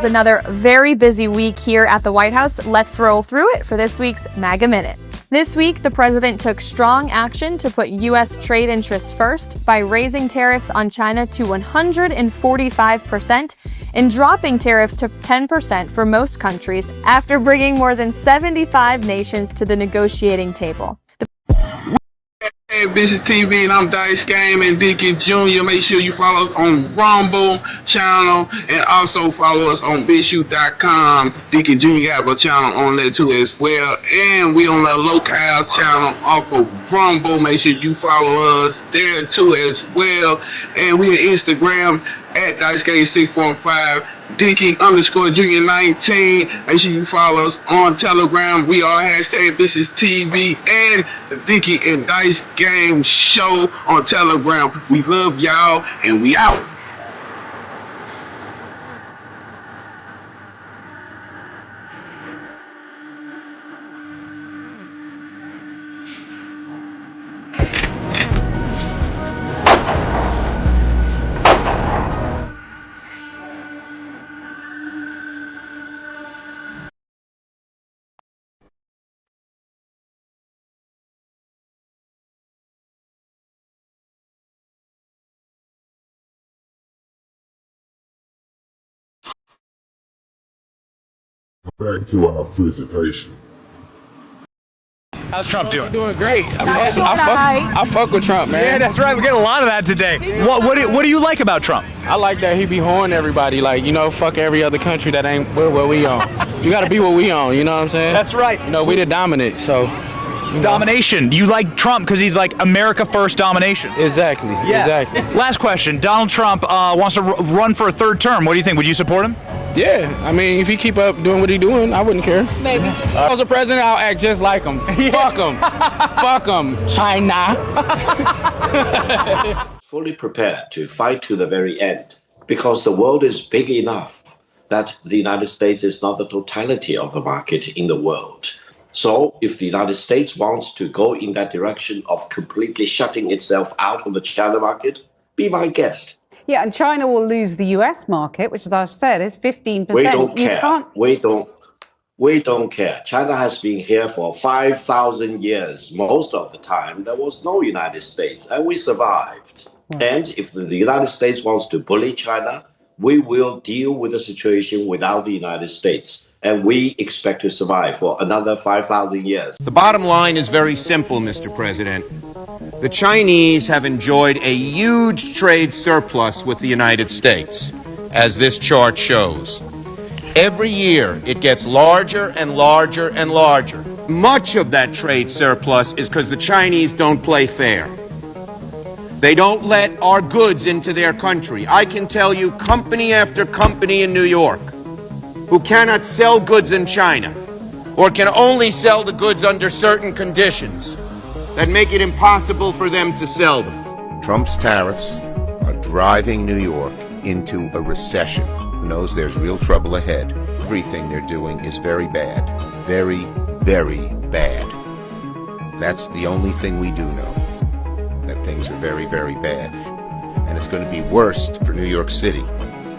another very busy week here at the White House. Let's roll through it for this week's MAGA Minute. This week, the president took strong action to put U.S. trade interests first by raising tariffs on China to 145% and dropping tariffs to 10% for most countries after bringing more than 75 nations to the negotiating table. Hey, VishusTv, and I'm Dice Game and Dickie Jr. Make sure you follow us on Rumble channel and also follow us on Vishus.com. Dickie Jr. have a channel on there too as well. And we on the locale channel off of Rumble. Make sure you follow us there too as well. And we on Instagram at DiceGame615. Dickie_Jr19. Make sure you follow us on Telegram. We are #VishusTv and the Dickie and Dice Game Show on Telegram. We love y'all and we out. Back to our presentation. How's Trump doing? Doing great. I fuck with Trump, man. Yeah, that's right. We get a lot of that today. What do you like about Trump? I like that he be hoeing everybody. Like, you know, fuck every other country that ain't what we on. You got to be what we on. You know what I'm saying? That's right. You know, we the dominant. So. Domination. You like Trump because he's like America first domination. Exactly. Yeah. Exactly. Last question. Donald Trump wants to run for a third term. What do you think? Would you support him? Yeah. I mean, if he keep up doing what he doing, I wouldn't care. Maybe. If I was a president, I'll act just like him. Yeah. Fuck him. Fuck him. China. Fully prepared to fight to the very end because the world is big enough that the United States is not the totality of the market in the world. So if the United States wants to go in that direction of completely shutting itself out of the China market, be my guest. Yeah, and China will lose the US market, which, as I've said, is 15%. We don't care. We don't care. China has been here for 5,000 years. Most of the time, there was no United States, and we survived. Right. And if the United States wants to bully China, we will deal with the situation without the United States. And we expect to survive for another 5,000 years. The bottom line is very simple, Mr. President. The Chinese have enjoyed a huge trade surplus with the United States, as this chart shows. Every year, it gets larger and larger and larger. Much of that trade surplus is because the Chinese don't play fair. They don't let our goods into their country. I can tell you company after company in New York who cannot sell goods in China or can only sell the goods under certain conditions that make it impossible for them to sell them. Trump's tariffs are driving New York into a recession. Who knows there's real trouble ahead. Everything they're doing is very bad. Very, very bad. That's the only thing we do know. That things are very, very bad. And it's going to be worse for New York City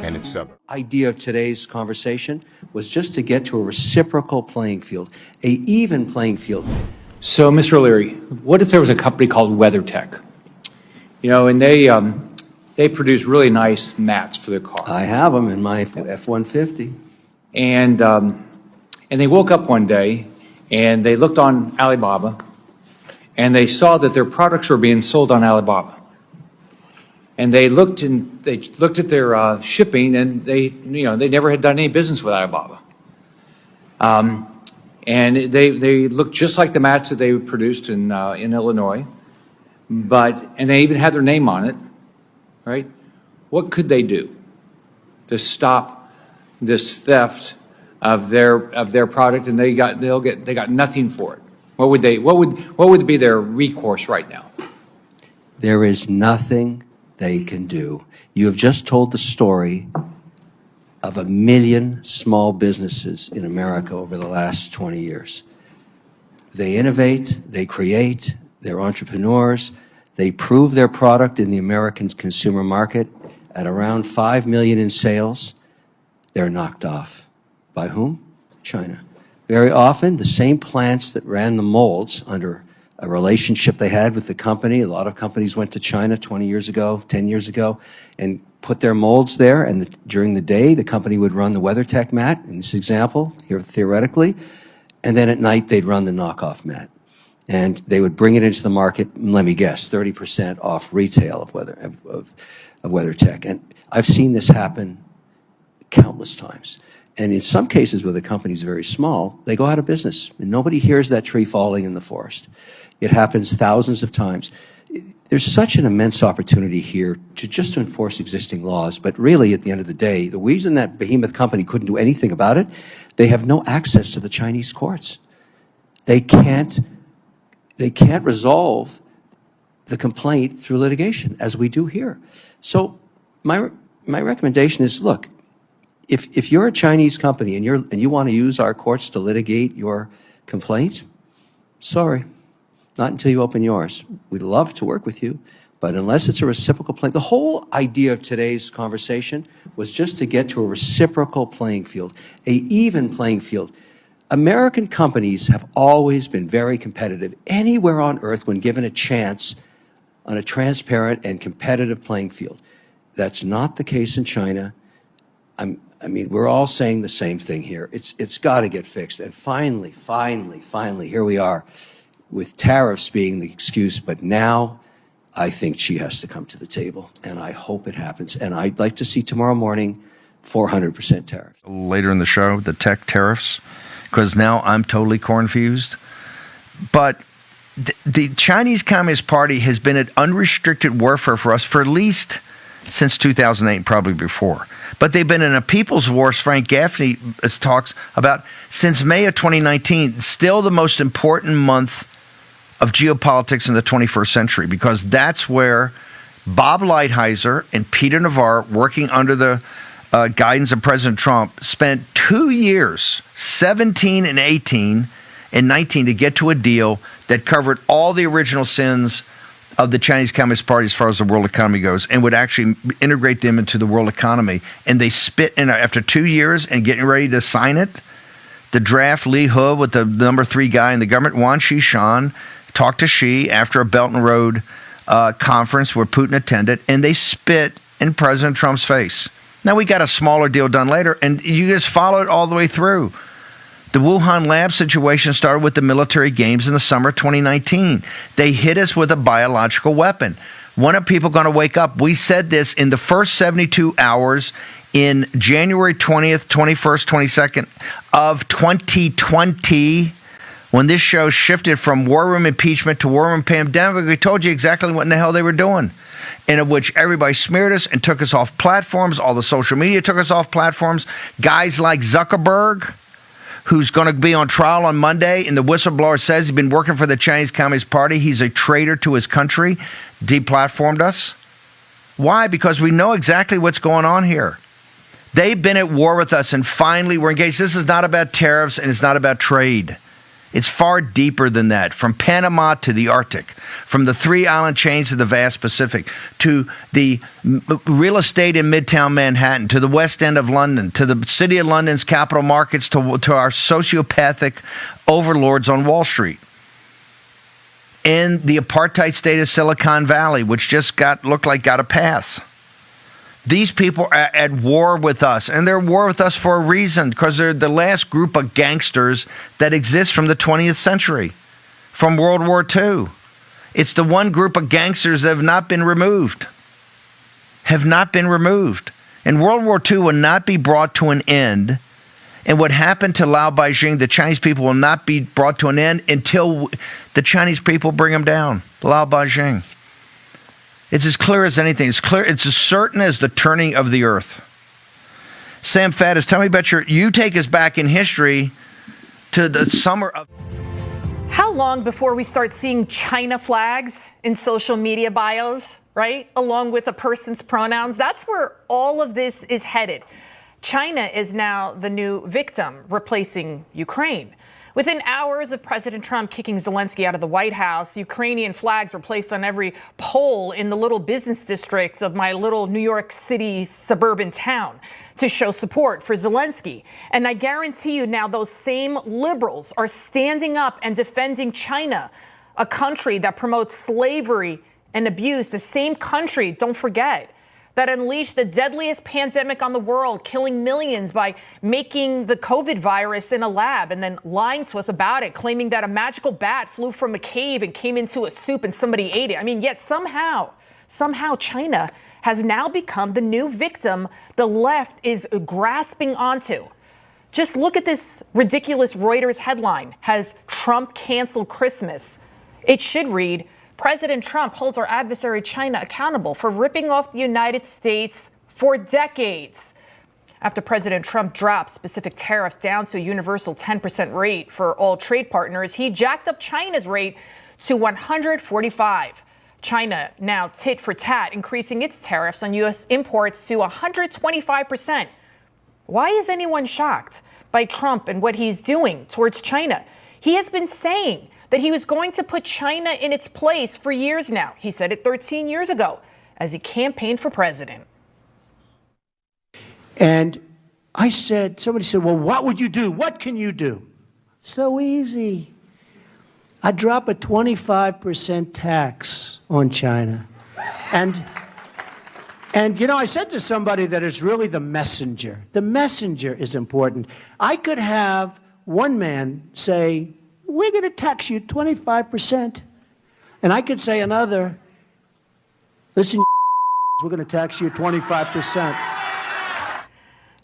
and its suburbs. Idea of today's conversation was just to get to a reciprocal playing field, a even playing field. So, Mr. O'Leary, what if there was a company called WeatherTech? You know, and they produce really nice mats for their car. I have them in my F-150. And they woke up one day and they looked on Alibaba and they saw that their products were being sold on Alibaba. And they looked at their shipping, and they never had done any business with Alibaba. And they looked just like the mats that they produced in Illinois, and they even had their name on it, right? What could they do to stop this theft of their product? And they got nothing for it. What would be their recourse right now? There is nothing they can do. You have just told the story of 1 million small businesses in America over the last 20 years. They innovate, they create, they're entrepreneurs, they prove their product in the American consumer market at around 5 million in sales. they're knocked off. By whom? China. Very often, the same plants that ran the molds under a relationship they had with the company. A lot of companies went to China 20 years ago, 10 years ago, and put their molds there. And during the day, the company would run the WeatherTech mat, in this example, here theoretically. And then at night, they'd run the knockoff mat. And they would bring it into the market, let me guess, 30% off retail of WeatherTech. And I've seen this happen countless times. And in some cases where the company's very small, they go out of business. And nobody hears that tree falling in the forest. It happens thousands of times. There's such an immense opportunity here to enforce existing laws. But really, at the end of the day, the reason that behemoth company couldn't do anything about it, they have no access to the Chinese courts. They can't resolve the complaint through litigation, as we do here. So my recommendation is, look, if you're a Chinese company and you want to use our courts to litigate your complaint, sorry, not until you open yours. We'd love to work with you, but unless it's a reciprocal play, the whole idea of today's conversation was just to get to a reciprocal playing field, a even playing field. American companies have always been very competitive anywhere on earth when given a chance on a transparent and competitive playing field. That's not the case in China. I mean, we're all saying the same thing here. It's got to get fixed. And finally, here we are with tariffs being the excuse. But now I think she has to come to the table, and I hope it happens. And I'd like to see tomorrow morning 400% tariffs. Later in the show, the tech tariffs, because now I'm totally confused. But the Chinese Communist Party has been at unrestricted warfare for us for at least since 2008, probably before. But they've been in a people's war, as Frank Gaffney talks about, since May of 2019, still the most important month of geopolitics in the 21st century, because that's where Bob Lighthizer and Peter Navarre, working under the guidance of President Trump, spent 2 years, 17 and 18 and 19, to get to a deal that covered all the original sins of the Chinese Communist Party as far as the world economy goes, and would actually integrate them into the world economy. And they spit in after 2 years and getting ready to sign it. The draft, Lee He with the number 3 guy in the government, Wang Xishan, talked to Xi after a Belt and Road conference where Putin attended, and they spit in President Trump's face. Now, we got a smaller deal done later, and you just follow it all the way through. The Wuhan lab situation started with the military games in the summer of 2019. They hit us with a biological weapon. When are people going to wake up? We said this in the first 72 hours in January 20th, 21st, 22nd of 2020, when this show shifted from war room impeachment to war room pandemic. We told you exactly what in the hell they were doing, and of which everybody smeared us and took us off platforms. All the social media took us off platforms. Guys like Zuckerberg, who's going to be on trial on Monday, and the whistleblower says he's been working for the Chinese Communist Party. He's a traitor to his country, deplatformed us. Why? Because we know exactly what's going on here. They've been at war with us, and finally we're engaged. This is not about tariffs, and it's not about trade. It's far deeper than that. From Panama to the Arctic, from the 3 island chains to the vast Pacific, to the real estate in Midtown Manhattan, to the West End of London, to the City of London's capital markets, to our sociopathic overlords on Wall Street, and the apartheid state of Silicon Valley, which just looked like got a pass. These people are at war with us, and they're at war with us for a reason, because they're the last group of gangsters that exists from the 20th century, from World War II. It's the one group of gangsters that have not been removed. And World War II will not be brought to an end. And what happened to Lao Beijing, the Chinese people, will not be brought to an end until the Chinese people bring them down. Lao Beijing. It's as clear as anything. It's clear. It's as certain as the turning of the earth. Sam Faddis, tell me about you take us back in history to the summer of... How long before we start seeing China flags in social media bios, right? Along with a person's pronouns. That's where all of this is headed. China is now the new victim, replacing Ukraine. Within hours of President Trump kicking Zelensky out of the White House, Ukrainian flags were placed on every pole in the little business district of my little New York City suburban town to show support for Zelensky. And I guarantee you now those same liberals are standing up and defending China, a country that promotes slavery and abuse, the same country, don't forget, that unleashed the deadliest pandemic on the world, killing millions by making the COVID virus in a lab and then lying to us about it, claiming that a magical bat flew from a cave and came into a soup and somebody ate it. I mean, yet somehow China has now become the new victim the left is grasping onto. Just look at this ridiculous Reuters headline. Has Trump canceled Christmas? It should read, President Trump holds our adversary China accountable for ripping off the United States for decades. After President Trump dropped specific tariffs down to a universal 10% rate for all trade partners, he jacked up China's rate to 145. China now tit for tat, increasing its tariffs on U.S. imports to 125%. Why is anyone shocked by Trump and what he's doing towards China? He has been saying that he was going to put China in its place for years now. He said it 13 years ago as he campaigned for president. And I said, somebody said, well, what would you do? What can you do? So easy. I drop a 25% tax on China. And you know, I said to somebody that it's really the messenger. The messenger is important. I could have one man say, we're going to tax you 25%. And I could say another, listen, we're going to tax you 25%.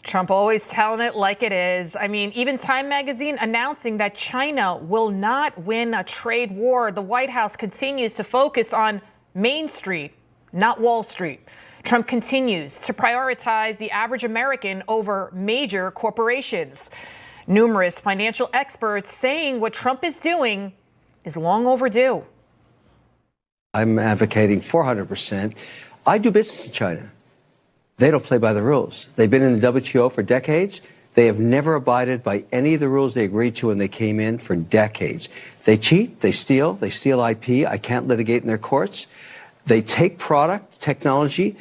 Trump always telling it like it is. I mean, even Time magazine announcing that China will not win a trade war. The White House continues to focus on Main Street, not Wall Street. Trump continues to prioritize the average American over major corporations. Numerous financial experts saying what Trump is doing is long overdue. I'm advocating 400%. I do business in China. They don't play by the rules. They've been in the WTO for decades. They have never abided by any of the rules they agreed to when they came in for decades. They cheat, they steal IP. I can't litigate in their courts. They take product, technology,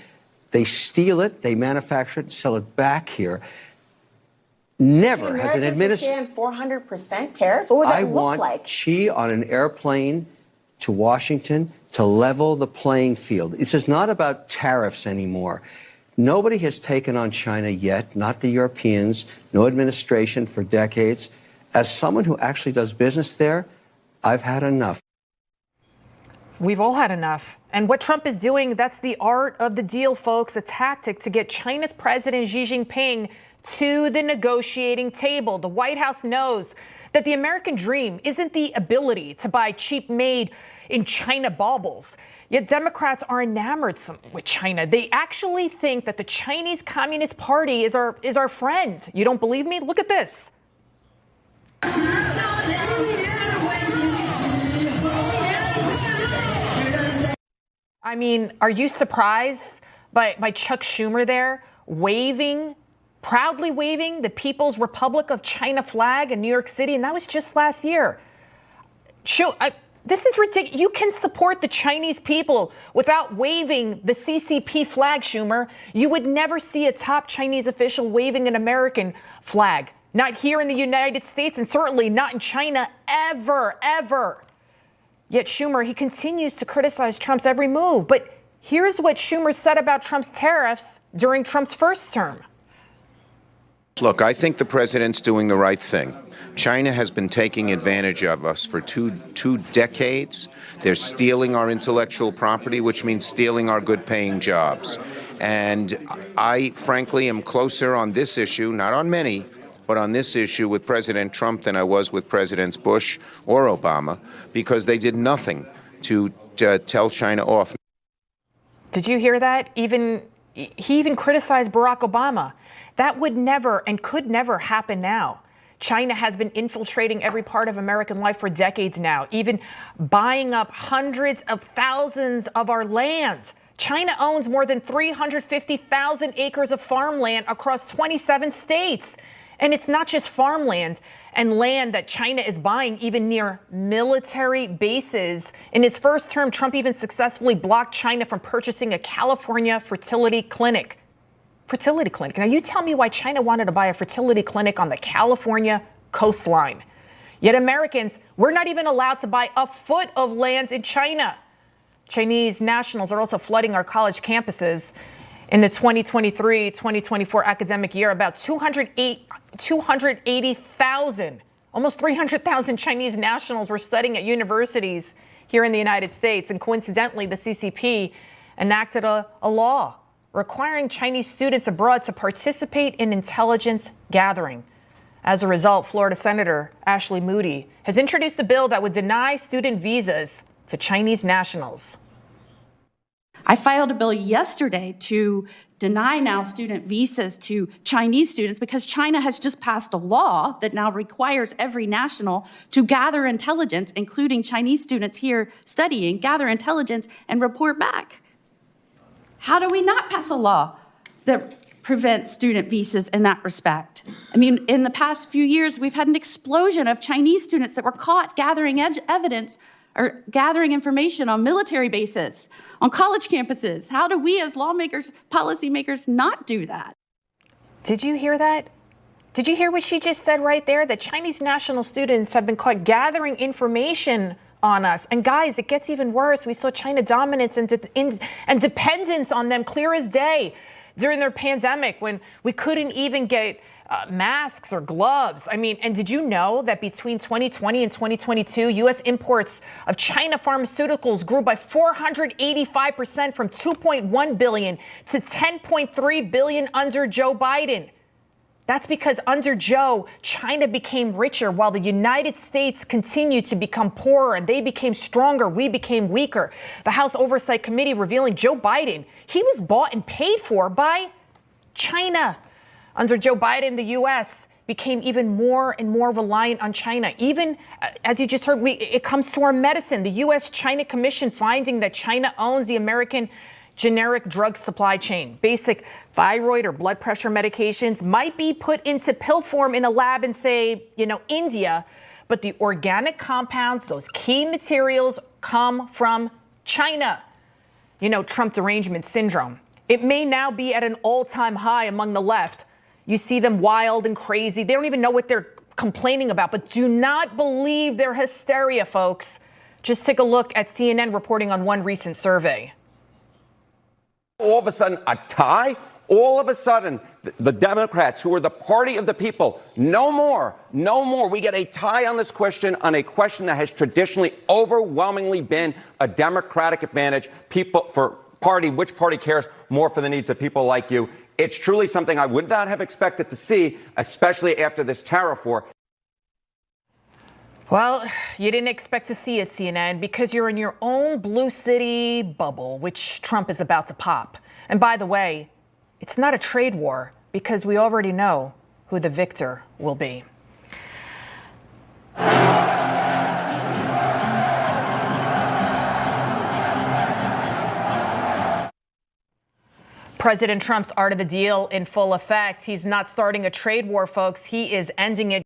they steal it, they manufacture it, and sell it back here. Never has an administration. 400% tariffs? What would that look like? I want Xi on an airplane to Washington to level the playing field. This is not about tariffs anymore. Nobody has taken on China yet, not the Europeans, no administration for decades. As someone who actually does business there, I've had enough. We've all had enough. And what Trump is doing, that's the art of the deal, folks, a tactic to get China's President Xi Jinping to the negotiating table. The White House knows that the American dream isn't the ability to buy cheap made in China baubles. Yet Democrats are enamored with China. They actually think that the Chinese Communist Party is our friend. You don't believe me? Look at this. I mean, are you surprised by Chuck Schumer there proudly waving the People's Republic of China flag in New York City? And that was just last year. This is ridiculous. You can support the Chinese people without waving the CCP flag, Schumer. You would never see a top Chinese official waving an American flag. Not here in the United States and certainly not in China ever, ever. Yet Schumer, he continues to criticize Trump's every move. But here's what Schumer said about Trump's tariffs during Trump's first term. Look, I think the president's doing the right thing. China has been taking advantage of us for two decades. They're stealing our intellectual property, which means stealing our good-paying jobs. And I, frankly, am closer on this issue, not on many, but on this issue with President Trump than I was with Presidents Bush or Obama, because they did nothing to tell China off. Did you hear that? He even criticized Barack Obama. That would never and could never happen now. China has been infiltrating every part of American life for decades now, even buying up hundreds of thousands of our land. China owns more than 350,000 acres of farmland across 27 states. And it's not just farmland and land that China is buying, even near military bases. In his first term, Trump even successfully blocked China from purchasing a California fertility clinic. Fertility clinic. Now, you tell me why China wanted to buy a fertility clinic on the California coastline. Yet Americans, we're not even allowed to buy a foot of land in China. Chinese nationals are also flooding our college campuses. In the 2023-2024 academic year, about 280,000, almost 300,000 Chinese nationals were studying at universities here in the United States. And coincidentally, the CCP enacted a law requiring Chinese students abroad to participate in intelligence gathering. As a result, Florida Senator Ashley Moody has introduced a bill that would deny student visas to Chinese nationals. I filed a bill yesterday to deny now student visas to Chinese students because China has just passed a law that now requires every national to gather intelligence, including Chinese students here studying, gather intelligence and report back. How do we not pass a law that prevents student visas in that respect? I mean, in the past few years, we've had an explosion of Chinese students that were caught gathering evidence or gathering information on military bases, on college campuses. How do we as lawmakers, policymakers not do that? Did you hear that? Did you hear what she just said right there? That Chinese national students have been caught gathering information on us. And guys, it gets even worse. We saw China dominance and dependence on them clear as day during their pandemic when we couldn't even get masks or gloves. I mean, and did you know that between 2020 and 2022, U.S. imports of China pharmaceuticals grew by 485% from 2.1 billion to 10.3 billion under Joe Biden? That's because under Joe, China became richer while the United States continued to become poorer, and they became stronger. We became weaker. The House Oversight Committee revealing Joe Biden, he was bought and paid for by China. Under Joe Biden, the U.S. became even more and more reliant on China. Even, as you just heard, it comes to our medicine. The U.S.-China Commission finding that China owns the American generic drug supply chain. Basic thyroid or blood pressure medications might be put into pill form in a lab in, say, India, but the organic compounds, those key materials, come from China. Trump derangement syndrome. It may now be at an all-time high among the left. You see them wild and crazy. They don't even know what they're complaining about, but do not believe their hysteria, folks. Just take a look at CNN reporting on one recent survey. All of a sudden, a tie? All of a sudden, the Democrats, who are the party of the people, no more. We get a tie on this question, on a question that has traditionally overwhelmingly been a Democratic advantage. Which party cares more for the needs of people like you? It's truly something I would not have expected to see, especially after this tariff war. Well, you didn't expect to see it, CNN, because you're in your own blue city bubble, which Trump is about to pop. And by the way, it's not a trade war because we already know who the victor will be. President Trump's art of the deal in full effect. He's not starting a trade war, folks. He is ending it.